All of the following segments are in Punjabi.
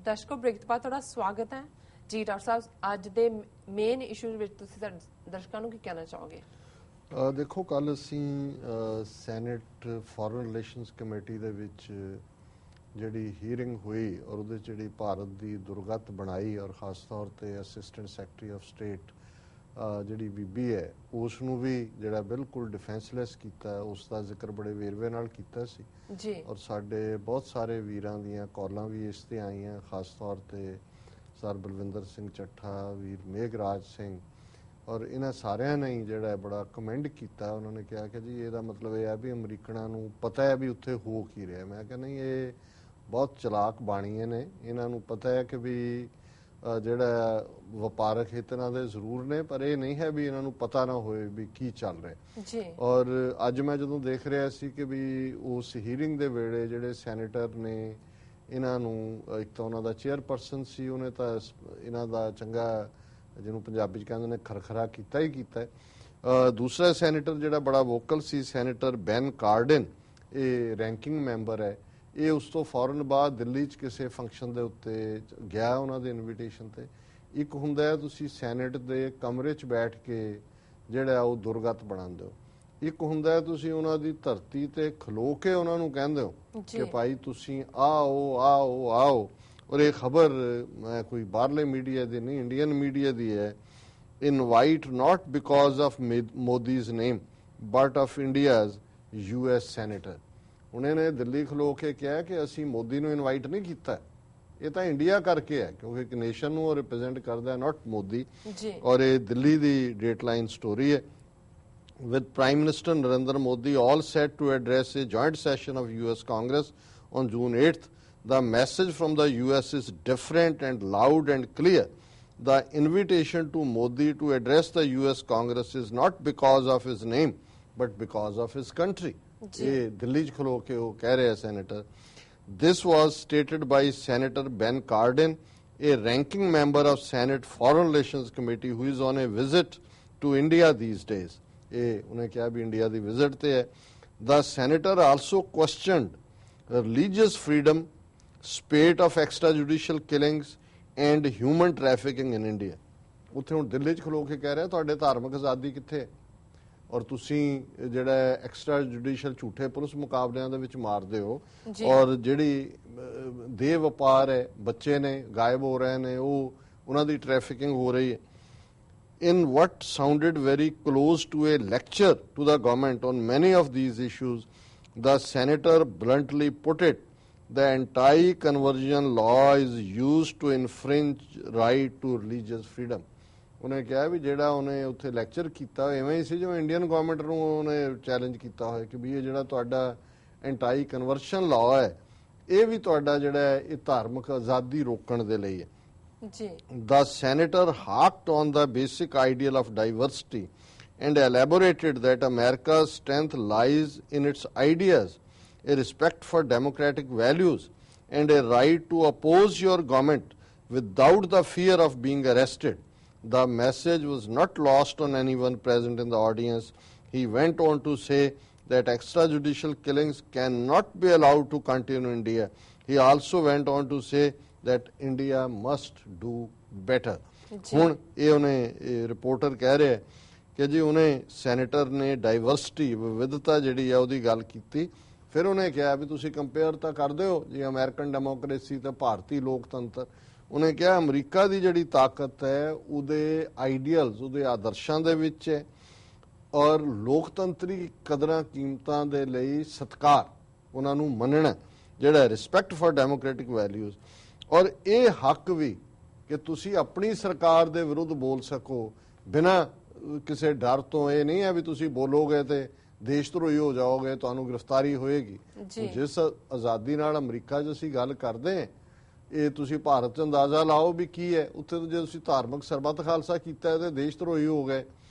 दर्शकों ब्रेक तो बाद थोड़ा स्वागत है जी। डॉक्टर साहब अज के मेन इशू दर्शकों को की कहना चाहोगे? देखो कल असी सैनेट फॉरेन रिलेशनस कमेटी दे विच जिहड़ी हीयरिंग हुई और उहदे जिहड़ी भारत की दुर्गत बनाई और खास तौर पर असिस्टेंट सैकटरी ऑफ स्टेट जिहड़ी बीबी है उसनूं भी जिहड़ा बिल्कुल डिफेंसलैस कीता है उसका जिक्र बड़े वेरवे नाल कीता सी जी। और साडे बहुत सारे वीरां दीयां कॉलां भी इस ते आईयां, खास तौर पर सर बलविंदर सिंह चट्ठा, वीर मेघराज सिंह और इन्हां सारियां ने ही जिहड़ा बड़ा कमेंड किया। उन्होंने कहा कि जी ਇਹਦਾ मतलब यह है भी अमरीकना नूं पता है भी उत्थे हो की रहा। मैं कहा नहीं, ये बहुत चलाक बाणीए ने, इन्हां नूं पता है कि भी ਜਿਹੜਾ ਵਪਾਰਕ ਹਿੱਤਾਂ ਦੇ ਜ਼ਰੂਰ ਨੇ ਪਰ ਇਹ ਨਹੀਂ ਹੈ ਵੀ ਇਹਨਾਂ ਨੂੰ ਪਤਾ ਨਾ ਹੋਏ ਵੀ ਕੀ ਚੱਲ ਰਿਹਾ ਜੀ। ਔਰ ਅੱਜ ਮੈਂ ਜਦੋਂ ਦੇਖ ਰਿਹਾ ਸੀ ਕਿ ਵੀ ਉਸ ਹੀਅਰਿੰਗ ਦੇ ਵੇਲੇ ਜਿਹੜੇ ਸੈਨੇਟਰ ਨੇ ਇਹਨਾਂ ਨੂੰ ਇੱਕ ਤਾਂ ਉਹਨਾਂ ਦਾ ਚੇਅਰਪਰਸਨ ਸੀ, ਉਹਨੇ ਤਾਂ ਇਹਨਾਂ ਦਾ ਚੰਗਾ ਜਿਹਨੂੰ ਪੰਜਾਬੀ 'ਚ ਕਹਿੰਦੇ ਨੇ ਖਰਖਰਾ ਕੀਤਾ ਹੀ ਕੀਤਾ ਹੈ। ਦੂਸਰਾ ਸੈਨੇਟਰ ਜਿਹੜਾ ਬੜਾ ਵੋਕਲ ਸੀ ਸੈਨੇਟਰ ਬੈਨ ਕਾਰਡਨ, ਇਹ ਰੈਂਕਿੰਗ ਮੈਂਬਰ ਹੈ। ਇਹ ਉਸ ਤੋਂ ਫੌਰਨ ਬਾਅਦ ਦਿੱਲੀ 'ਚ ਕਿਸੇ ਫੰਕਸ਼ਨ ਦੇ ਉੱਤੇ ਗਿਆ ਉਹਨਾਂ ਦੇ ਇਨਵੀਟੇਸ਼ਨ ਤੇ। ਇੱਕ ਹੁੰਦਾ ਹੈ ਤੁਸੀਂ ਸੈਨੇਟ ਦੇ ਕਮਰੇ 'ਚ ਬੈਠ ਕੇ ਜਿਹੜਾ ਉਹ ਦੁਰਗਤ ਬਣਾਉਂਦੇ ਹੋ, ਇੱਕ ਹੁੰਦਾ ਹੈ ਤੁਸੀਂ ਉਹਨਾਂ ਦੀ ਧਰਤੀ ਤੇ ਖਲੋ ਕੇ ਉਹਨਾਂ ਨੂੰ ਕਹਿੰਦੇ ਹੋ ਕਿ ਭਾਈ ਤੁਸੀਂ ਆਓ ਆਓ ਆਓ। ਔਰ ਇਹ ਖਬਰ ਮੈਂ ਕੋਈ ਬਾਹਰਲੇ ਮੀਡੀਆ ਦੀ ਨਹੀਂ, ਇੰਡੀਅਨ ਮੀਡੀਆ ਦੀ ਹੈ। Invite not because of Modi's name but of India's US senator. उन्होंने दिल्ली खलो के कहा कि असी मोदी नूं इनवाइट नहीं किया, ये तो इंडिया करके है क्योंकि एक नेशन नूं रिप्रेजेंट करता है, नॉट मोदी। और ये दिल्ली दी डेटलाइन स्टोरी है। With prime minister Narendra Modi all set to address a joint session of US Congress on June 8th. The message from the US is different and loud and clear. The invitation to Modi to address the US Congress is not because of his name but because of his country. ये दिल्ली च खलो के वो कह रहे हैं senator. This was stated by senator Ben Cardin, a ranking member of senate foreign relations committee who is on a visit to India these days. ये उन्हें क्या भी इंडिया की विजिट ते है। The senator also questioned religious freedom, spate of extra judicial killings and human trafficking in India. उत्थे हुण दिल्ली च खलो के कह रहे तुहाडे धार्मिक आज़ादी कित्थे है और तुसी जिहड़ा एक्स्ट्रा जुडिशियल झूठे पुलिस मुकाबलियां दे विच मारदे हो और जिहड़ी देह वपार है, बच्चे ने गायब हो रहे ने, उन्हां दी ट्रैफिकिंग हो रही है। In what sounded very close to a lecture to the government on many of these issues, the senator bluntly put it, the anti-conversion law is used to infringe right to religious freedom. उन्हें कहा भी ਜਿਹੜਾ ਉਹਨੇ ਉੱਥੇ ਲੈਕਚਰ ਕੀਤਾ ਐਵੇਂ ਹੀ ਸੀ ਜਿਵੇਂ ਇੰਡੀਅਨ ਗਵਰਨਮੈਂਟ ਨੂੰ ਉਹਨੇ ਚੈਲੰਜ ਕੀਤਾ ਹੋਇਆ ਕਿ ਵੀ ਇਹ ਜਿਹੜਾ ਤੁਹਾਡਾ ਐਂਟਾਈ ਕਨਵਰਸ਼ਨ ਲਾਅ ਹੈ ਇਹ ਵੀ ਤੁਹਾਡਾ ਜਿਹੜਾ ਇਹ ਧਾਰਮਿਕ ਆਜ਼ਾਦੀ ਰੋਕਣ ਦੇ ਲਈ ਹੈ ਜੀ। The senator harked on the basic ideal of diversity and elaborated that America's strength lies in its ideas, a respect for democratic values and a right to oppose your government without the fear of being arrested. The message was not lost on anyone present in the audience. He went on to say that extrajudicial killings cannot be allowed to continue in India. He also went on to say that India must do better. ਹੁਣ ਇਹ ਉਹਨੇ ਰਿਪੋਰਟਰ ਕਹਿ ਰਿਹਾ ਕਿ ਜੀ ਉਹਨੇ ਸੈਨੇਟਰ ਨੇ ਡਾਈਵਰਸਿਟੀ ਵਿਵਿਧਤਾ ਜਿਹੜੀ ਆ ਉਹਦੀ ਗੱਲ ਕੀਤੀ। ਫਿਰ ਉਹਨੇ ਕਿਹਾ ਵੀ ਤੁਸੀਂ ਕੰਪੇਅਰ ਤਾਂ ਕਰਦੇ ਹੋ ਜੀ ਅਮਰੀਕਨ ਡੈਮੋਕ੍ਰੇਸੀ ਤੇ ਭਾਰਤੀ ਲੋਕਤੰਤਰ। ਉਹਨੇ ਕਿਹਾ ਅਮਰੀਕਾ ਦੀ ਜਿਹੜੀ ਤਾਕਤ ਹੈ ਉਹਦੇ ਆਈਡੀਅਲਸ, ਉਹਦੇ ਆਦਰਸ਼ਾਂ ਦੇ ਵਿੱਚ ਹੈ ਔਰ ਲੋਕਤੰਤਰੀ ਕਦਰਾਂ ਕੀਮਤਾਂ ਦੇ ਲਈ ਸਤਿਕਾਰ, ਉਹਨਾਂ ਨੂੰ ਮੰਨਣਾ ਜਿਹੜਾ ਰਿਸਪੈਕਟ ਫॉर ਡੈਮੋਕ੍ਰੈਟਿਕ ਵੈਲਿਊਜ਼। ਔਰ ਇਹ ਹੱਕ ਵੀ ਕਿ ਤੁਸੀਂ ਆਪਣੀ ਸਰਕਾਰ ਦੇ ਵਿਰੁੱਧ ਬੋਲ ਸਕੋ ਬਿਨਾਂ ਕਿਸੇ ਡਰ ਤੋਂ। ਇਹ ਨਹੀਂ ਹੈ ਵੀ ਤੁਸੀਂ ਬੋਲੋਗੇ ਤੇ ਦੇਸ਼ ਧਰੋਹੀ ਹੋ ਜਾਓਗੇ, ਤੁਹਾਨੂੰ ਗ੍ਰਿਫਤਾਰੀ ਹੋਏਗੀ। ਜਿਸ ਆਜ਼ਾਦੀ ਨਾਲ ਅਮਰੀਕਾ 'ਚ ਅਸੀਂ ਗੱਲ ਕਰਦੇ ਹਾਂ ਇਹ ਤੁਸੀਂ ਭਾਰਤ 'ਚ ਅੰਦਾਜ਼ਾ ਲਾਓ ਵੀ ਕੀ ਹੈ। ਉੱਥੇ ਤਾਂ ਜੇ ਤੁਸੀਂ ਧਾਰਮਿਕ ਸਰਬੱਤ ਖਾਲਸਾ ਕੀਤਾ ਤੇ ਦੇਸ਼ ਧਰੋਹੀ ਹੋ ਗਏ।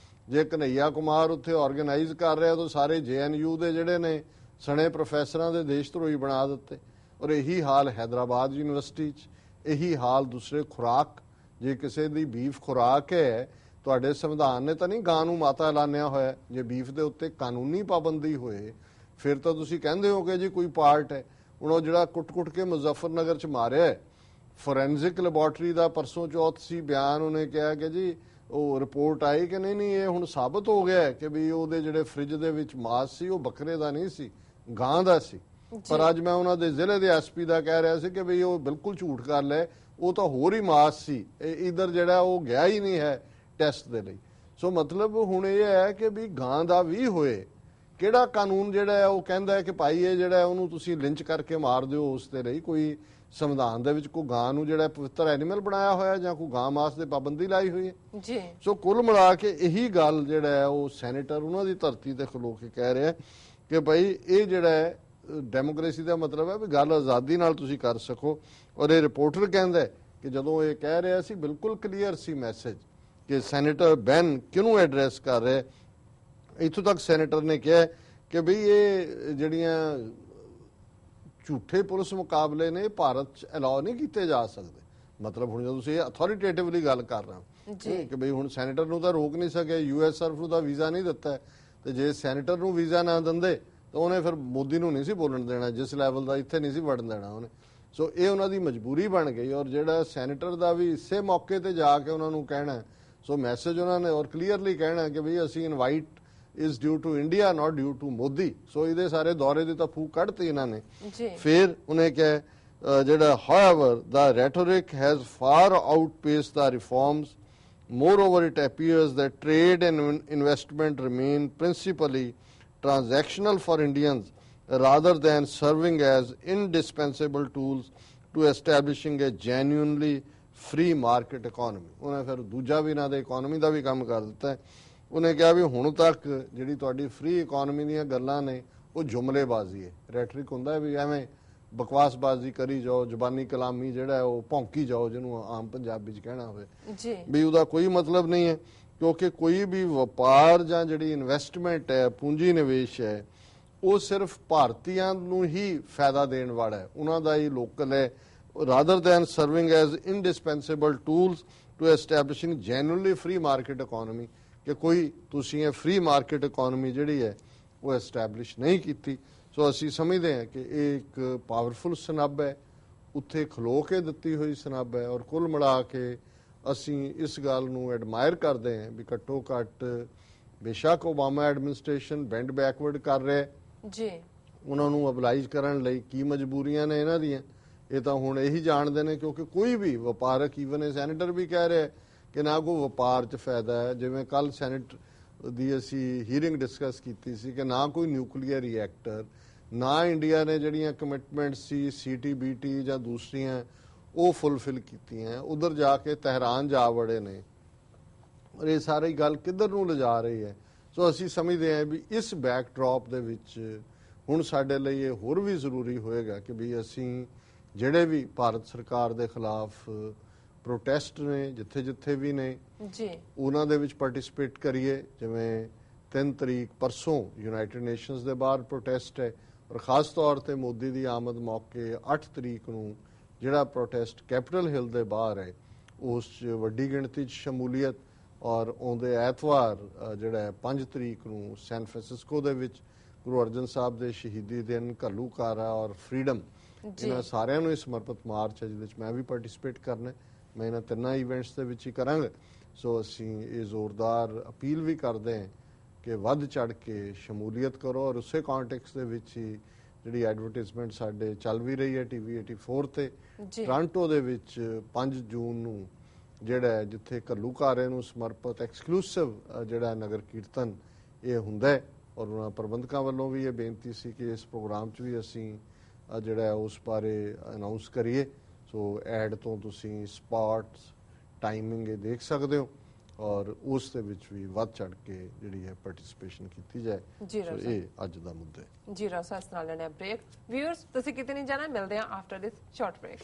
ਜੇ ਕਨਈਆ ਕੁਮਾਰ ਉੱਥੇ ਆਰਗੇਨਾਈਜ਼ ਕਰ ਰਿਹਾ ਤਾਂ ਸਾਰੇ JNU ਦੇ ਜਿਹੜੇ ਨੇ ਸਣੇ ਪ੍ਰੋਫੈਸਰਾਂ ਦੇ ਦੇਸ਼ ਧਰੋਹੀ ਬਣਾ ਦਿੱਤੇ। ਔਰ ਇਹੀ ਹਾਲ ਹੈਦਰਾਬਾਦ ਯੂਨੀਵਰਸਿਟੀ 'ਚ, ਇਹੀ ਹਾਲ ਦੂਸਰੇ ਖੁਰਾਕ। ਜੇ ਕਿਸੇ ਦੀ ਬੀਫ ਖੁਰਾਕ ਹੈ, ਤੁਹਾਡੇ ਸੰਵਿਧਾਨ ਨੇ ਤਾਂ ਨਹੀਂ ਗਾਂ ਨੂੰ ਮਾਤਾ ਐਲਾਨਿਆ ਹੋਇਆ। ਜੇ ਬੀਫ ਦੇ ਉੱਤੇ ਕਾਨੂੰਨੀ ਪਾਬੰਦੀ ਹੋਏ ਫਿਰ ਤਾਂ ਤੁਸੀਂ ਕਹਿੰਦੇ ਹੋ ਕਿ ਜੀ ਕੋਈ ਪਾਰਟ ਹੈ। ਹੁਣ ਉਹ ਜਿਹੜਾ ਕੁੱਟ-ਕੁੱਟ ਕੇ ਮੁਜ਼ੱਫਰਨਗਰ 'ਚ ਮਾਰਿਆ ਫੋਰੈਂਸਿਕ ਲੈਬੋਰਟਰੀ ਦਾ ਪਰਸੋਂ ਚੌਥ ਸੀ ਬਿਆਨ, ਉਹਨੇ ਕਿਹਾ ਕਿ ਜੀ ਉਹ ਰਿਪੋਰਟ ਆਈ ਕਿ ਨਹੀਂ ਇਹ ਹੁਣ ਸਾਬਤ ਹੋ ਗਿਆ ਕਿ ਵੀ ਉਹਦੇ ਜਿਹੜੇ ਫ੍ਰਿਜ ਦੇ ਵਿੱਚ ਮਾਸ ਸੀ ਉਹ ਬੱਕਰੇ ਦਾ ਨਹੀਂ ਸੀ, ਗਾਂ ਦਾ ਸੀ। ਪਰ ਅੱਜ ਮੈਂ ਉਹਨਾਂ ਦੇ ਜ਼ਿਲ੍ਹੇ ਦੇ ਐਸਪੀ ਦਾ ਕਹਿ ਰਿਹਾ ਸੀ ਕਿ ਵੀ ਉਹ ਬਿਲਕੁਲ ਝੂਠ ਗੱਲ ਹੈ, ਉਹ ਤਾਂ ਹੋਰ ਹੀ ਮਾਸ ਸੀ, ਇਧਰ ਜਿਹੜਾ ਉਹ ਗਿਆ ਹੀ ਨਹੀਂ ਹੈ ਟੈਸਟ ਦੇ ਲਈ। ਸੋ ਮਤਲਬ ਹੁਣ ਇਹ ਹੈ ਕਿ ਵੀ ਗਾਂ ਦਾ ਵੀ ਹੋਏ, ਕਿਹੜਾ ਕਾਨੂੰਨ ਜਿਹੜਾ ਹੈ ਉਹ ਕਹਿੰਦਾ ਹੈ ਕਿ ਭਾਈ ਇਹ ਜਿਹੜਾ ਉਹਨੂੰ ਤੁਸੀਂ ਲਿੰਚ ਕਰਕੇ ਮਾਰ ਦਿਓ, ਉਸ ਦੇ ਲਈ ਕੋਈ ਸੰਵਿਧਾਨ ਦੇ ਵਿੱਚ ਕੋਈ ਗਾਂ ਨੂੰ ਜਿਹੜਾ ਪਵਿੱਤਰ ਐਨੀਮਲ ਬਣਾਇਆ ਹੋਇਆ ਜਾਂ ਕੋਈ ਗਾਂ ਮਾਸ ਦੇ ਪਾਬੰਦੀ ਲਾਈ ਹੋਈ ਹੈ ਜੀ। ਸੋ ਕੁੱਲ ਮਿਲਾ ਕੇ ਇਹੀ ਗੱਲ ਜਿਹੜਾ ਹੈ ਉਹ ਸੈਨੇਟਰ ਉਹਨਾਂ ਦੀ ਧਰਤੀ ਤੇ ਖਲੋ ਕੇ ਕਹਿ ਰਿਹਾ ਕਿ ਭਾਈ ਇਹ ਜਿਹੜਾ ਹੈ ਡੈਮੋਕ੍ਰੇਸੀ ਦਾ ਮਤਲਬ ਹੈ ਵੀ ਗੱਲ ਆਜ਼ਾਦੀ ਨਾਲ ਤੁਸੀਂ ਕਰ ਸਕੋ। ਔਰ ਇਹ ਰਿਪੋਰਟਰ ਕਹਿੰਦਾ ਕਿ ਜਦੋਂ ਇਹ ਕਹਿ ਰਿਹਾ ਸੀ ਬਿਲਕੁਲ ਕਲੀਅਰ ਸੀ ਮੈਸੇਜ ਕਿ ਸੈਨੇਟਰ ਬੈਨ ਕਿਹਨੂੰ ਐਡਰੈਸ ਕਰ ਰਿਹਾ। ਇੱਥੋਂ ਤੱਕ ਸੈਨੇਟਰ ਨੇ ਕਿਹਾ ਕਿ ਬਈ ਇਹ ਜਿਹੜੀਆਂ ਝੂਠੇ ਪੁਲਿਸ ਮੁਕਾਬਲੇ ਨੇ ਭਾਰਤ 'ਚ ਅਲਾਉ ਨਹੀਂ ਕੀਤੇ ਜਾ ਸਕਦੇ। ਮਤਲਬ ਹੁਣ ਜਦੋਂ ਤੁਸੀਂ ਅਥਾਰਟੇਟਿਵਲੀ ਗੱਲ ਕਰ ਰਹੇ ਹੋ ਕਿ ਬਈ ਹੁਣ ਸੈਨੇਟਰ ਨੂੰ ਤਾਂ ਰੋਕ ਨਹੀਂ ਸਕੇ, ਯੂਐਸ ਸਰਫ ਨੂੰ ਤਾਂ ਵੀਜ਼ਾ ਨਹੀਂ ਦਿੱਤਾ, ਤੇ ਜੇ ਸੈਨੇਟਰ ਨੂੰ ਵੀਜ਼ਾ ਨਾ ਦਿੰਦੇ ਤਾਂ ਉਹਨੇ ਫਿਰ ਮੋਦੀ ਨੂੰ ਨਹੀਂ ਸੀ ਬੋਲਣ ਦੇਣਾ, ਜਿਸ ਲੈਵਲ ਦਾ ਇੱਥੇ ਨਹੀਂ ਸੀ ਵੜਨ ਦੇਣਾ ਉਹਨੇ। ਸੋ ਇਹ ਉਹਨਾਂ ਦੀ ਮਜਬੂਰੀ ਬਣ ਗਈ। ਔਰ ਜਿਹੜਾ ਸੈਨੇਟਰ ਦਾ ਵੀ ਇਸੇ ਮੌਕੇ ਤੇ ਜਾ ਕੇ ਉਹਨਾਂ ਨੂੰ ਕਹਿਣਾ, ਸੋ ਮੈਸੇਜ ਉਹਨਾਂ ਨੇ ਔਰ ਕਲੀਅਰਲੀ ਕਹਿਣਾ ਕਿ ਬਈ ਅਸੀਂ invite is due to India, not due to Modi. So ਇਹਦੇ ਸਾਰੇ ਦੌਰੇ ਦੀ ਤਾਂ ਫੂਕ ਕੱਢਤੀ ਇਹਨਾਂ ਨੇ। ਫਿਰ ਉਹਨੇ ਕਿਹਾ ਜਿਹੜਾ however the rhetoric has far outpaced the reforms. Moreover, it appears that trade and investment remain principally transactional for Indians rather than serving as indispensable tools to establishing a genuinely free market economy. ਉਹਨੇ ਫਿਰ ਦੂਜਾ ਵੀ ਇਹਨਾਂ ਦੇ ਇਕਨੋਮੀ ਦਾ ਵੀ ਕੰਮ ਕਰ ਦਿੱਤਾ ਹੈ। ਉਹਨੇ ਕਿਹਾ ਵੀ ਹੁਣ ਤੱਕ ਜਿਹੜੀ ਤੁਹਾਡੀ ਫ੍ਰੀ ਇਕਨੋਮੀ ਦੀਆਂ ਗੱਲਾਂ ਨੇ ਉਹ ਜੁਮਲੇਬਾਜ਼ੀ ਹੈ, ਰੈਟਰਿਕ ਹੁੰਦਾ ਵੀ ਐਵੇਂ ਬਕਵਾਸਬਾਜ਼ੀ ਕਰੀ ਜਾਓ, ਜ਼ਬਾਨੀ ਕਲਾਮੀ ਜਿਹੜਾ ਉਹ ਭੌਂਕੀ ਜਾਓ, ਜਿਹਨੂੰ ਆਮ ਪੰਜਾਬੀ 'ਚ ਕਹਿਣਾ ਹੋਵੇ ਵੀ ਉਹਦਾ ਕੋਈ ਮਤਲਬ ਨਹੀਂ ਹੈ। ਕਿਉਂਕਿ ਕੋਈ ਵੀ ਵਪਾਰ ਜਾਂ ਜਿਹੜੀ ਇਨਵੈਸਟਮੈਂਟ ਹੈ, ਪੂੰਜੀ ਨਿਵੇਸ਼ ਹੈ, ਉਹ ਸਿਰਫ ਭਾਰਤੀਆਂ ਨੂੰ ਹੀ ਫਾਇਦਾ ਦੇਣ ਵਾਲਾ ਹੈ, ਉਹਨਾਂ ਦਾ ਹੀ ਲੋਕਲ ਹੈ, rather than serving as indispensable tools to establishing genuinely free market economy। ਕਿ ਕੋਈ ਤੁਸੀਂ ਇਹ ਫ੍ਰੀ ਮਾਰਕੀਟ ਇਕਨੋਮੀ ਜਿਹੜੀ ਹੈ ਉਹ ਐਸਟੈਬਲਿਸ਼ ਨਹੀਂ ਕੀਤੀ। ਸੋ ਅਸੀਂ ਸਮਝਦੇ ਹਾਂ ਕਿ ਇਹ ਇੱਕ ਪਾਵਰਫੁਲ ਸਨੱਬ ਹੈ, ਉੱਥੇ ਖਲੋ ਕੇ ਦਿੱਤੀ ਹੋਈ ਸਨੱਬ ਹੈ। ਔਰ ਕੁੱਲ ਮਿਲਾ ਕੇ ਅਸੀਂ ਇਸ ਗੱਲ ਨੂੰ ਐਡਮਾਇਰ ਕਰਦੇ ਹਾਂ ਵੀ ਘੱਟੋ ਘੱਟ ਬੇਸ਼ੱਕ ਓਬਾਮਾ ਐਡਮਿਨਿਸਟ੍ਰੇਸ਼ਨ ਬੈਂਡ ਬੈਕਵਰਡ ਕਰ ਰਿਹਾ ਜੀ, ਉਹਨਾਂ ਨੂੰ ਅਬਲਾਈਜ਼ ਕਰਨ ਲਈ ਕੀ ਮਜਬੂਰੀਆਂ ਨੇ ਇਹਨਾਂ ਦੀਆਂ ਇਹ ਤਾਂ ਹੁਣ ਇਹੀ ਜਾਣਦੇ ਨੇ। ਕਿਉਂਕਿ ਕੋਈ ਵੀ ਵਪਾਰਕ, ਈਵਨ ਇਹ ਸੈਨੇਟਰ ਵੀ ਕਹਿ ਰਿਹਾ ਕਿ ਨਾ ਕੋਈ ਵਪਾਰ 'ਚ ਫਾਇਦਾ ਹੈ। ਜਿਵੇਂ ਕੱਲ ਸੈਨੇਟ ਦੀ ਅਸੀਂ ਹੀਅਰਿੰਗ ਡਿਸਕਸ ਕੀਤੀ ਸੀ ਕਿ ਨਾ ਕੋਈ ਨਿਊਕਲੀਅਰ ਰਿਐਕਟਰ, ਨਾ ਇੰਡੀਆ ਨੇ ਜਿਹੜੀਆਂ ਕਮਿਟਮੈਂਟਸ ਸੀ CTBT ਜਾਂ ਦੂਸਰੀਆਂ ਉਹ ਫੁੱਲਫਿਲ ਕੀਤੀਆਂ, ਉਧਰ ਜਾ ਕੇ ਤਹਿਰਾਨ ਜਾ ਵੜੇ ਨੇ। ਔਰ ਇਹ ਸਾਰੀ ਗੱਲ ਕਿੱਧਰ ਨੂੰ ਲਿਜਾ ਰਹੀ ਹੈ। ਸੋ ਅਸੀਂ ਸਮਝਦੇ ਹਾਂ ਵੀ ਇਸ ਬੈਕਡ੍ਰੌਪ ਦੇ ਵਿੱਚ ਹੁਣ ਸਾਡੇ ਲਈ ਇਹ ਹੋਰ ਵੀ ਜ਼ਰੂਰੀ ਹੋਏਗਾ ਕਿ ਵੀ ਅਸੀਂ ਜਿਹੜੇ ਵੀ ਭਾਰਤ ਸਰਕਾਰ ਦੇ ਖਿਲਾਫ ਪ੍ਰੋਟੈਸਟ ਨੇ ਜਿੱਥੇ ਜਿੱਥੇ ਵੀ ਨੇ ਜੀ, ਉਹਨਾਂ ਦੇ ਵਿੱਚ ਪਾਰਟਿਸਿਪੇਟ ਕਰੀਏ। ਜਿਵੇਂ 3 ਤਰੀਕ ਪਰਸੋਂ ਯੂਨਾਈਟਿਡ ਨੇਸ਼ਨਸ ਦੇ ਬਾਹਰ ਪ੍ਰੋਟੈਸਟ ਹੈ, ਔਰ ਖਾਸ ਤੌਰ ਤੇ ਮੋਦੀ ਦੀ ਆਮਦ ਮੌਕੇ 8 ਤਰੀਕ ਨੂੰ ਜਿਹੜਾ ਪ੍ਰੋਟੈਸਟ ਕੈਪੀਟਲ ਹਿੱਲ ਦੇ ਬਾਹਰ ਹੈ ਉਸ 'ਚ ਵੱਡੀ ਗਿਣਤੀ 'ਚ ਸ਼ਮੂਲੀਅਤ। ਔਰ ਆਉਂਦੇ ਐਤਵਾਰ ਜਿਹੜਾ ਹੈ 5 ਤਰੀਕ ਨੂੰ ਸੈਨ ਫਰਾਂਸਿਸਕੋ ਦੇ ਵਿੱਚ ਗੁਰੂ ਅਰਜਨ ਸਾਹਿਬ ਦੇ ਸ਼ਹੀਦੀ ਦਿਨ, ਘੱਲੂਘਾਰਾ ਔਰ ਫਰੀडम, ਇਹਨਾਂ ਸਾਰਿਆਂ ਨੂੰ ਸਮਰਪਿਤ ਮਾਰਚ ਹੈ ਜਿਹਦੇ ਵਿੱਚ ਮੈਂ ਵੀ ਪਾਰਟਿਸਿਪੇਟ ਕਰਨਾ। ਮੈਂ ਇਹਨਾਂ ਤਿੰਨਾਂ ਇਵੈਂਟਸ ਦੇ ਵਿੱਚ ਹੀ ਕਰਾਂਗਾ। ਸੋ ਅਸੀਂ ਇਹ ਜ਼ੋਰਦਾਰ ਅਪੀਲ ਵੀ ਕਰਦੇ ਹਾਂ ਕਿ ਵੱਧ ਚੜ ਕੇ ਸ਼ਮੂਲੀਅਤ ਕਰੋ। ਔਰ ਉਸੇ ਕੌਂਟੈਕਸਟ ਦੇ ਵਿੱਚ ਹੀ ਜਿਹੜੀ ਐਡਵਰਟਾਈਜ਼ਮੈਂਟ ਸਾਡੇ ਚੱਲ ਵੀ ਰਹੀ ਹੈ TV 84 ਤੇ ਟੋਰਾਂਟੋ ਦੇ ਵਿੱਚ 5 ਜੂਨ ਨੂੰ ਜਿਹੜਾ ਹੈ ਜਿੱਥੇ ਘੱਲੂਘਾਰੇ ਨੂੰ ਸਮਰਪਿਤ ਐਕਸਕਲੂਸਿਵ ਜਿਹੜਾ ਨਗਰ ਕੀਰਤਨ ਇਹ ਹੁੰਦਾ ਹੈ। ਔਰ ਉਹਨਾਂ ਪ੍ਰਬੰਧਕਾਂ ਵੱਲੋਂ ਵੀ ਇਹ ਬੇਨਤੀ ਸੀ ਕਿ ਇਸ ਪ੍ਰੋਗਰਾਮ 'ਚ ਵੀ ਅਸੀਂ ਜਿਹੜਾ ਉਸ ਬਾਰੇ ਅਨਾਉਂਸ ਕਰੀਏ। ਸੋ ਐਡ ਤੋਂ ਤੁਸੀਂ ਸਪਾਟਸ, ਟਾਈਮਿੰਗ ਇਹ ਦੇਖ ਸਕਦੇ ਹੋ ਔਰ ਉਸ ਦੇ ਵਿੱਚ ਵੀ ਵੱਧ ਚੜ ਕੇ ਜਿਹੜੀ ਹੈ ਪਾਰਟਿਸਿਪੇਸ਼ਨ ਕੀਤੀ ਜਾਏ। ਸੋ ਇਹ ਅੱਜ ਦਾ ਮੁੱਦਾ ਹੈ ਜੀ। ਰਾਸਾ ਇਸ ਨਾਲ ਲੈਣਾ ਬ੍ਰੇਕ। ਵਿਊਅਰਸ ਤੁਸੀਂ ਕਿਤੇ ਨਹੀਂ ਜਾਣਾ, ਮਿਲਦੇ ਹਾਂ ਆਫਟਰ ਦਿਸ ਸ਼ਾਰਟ ਬ੍ਰੇਕ।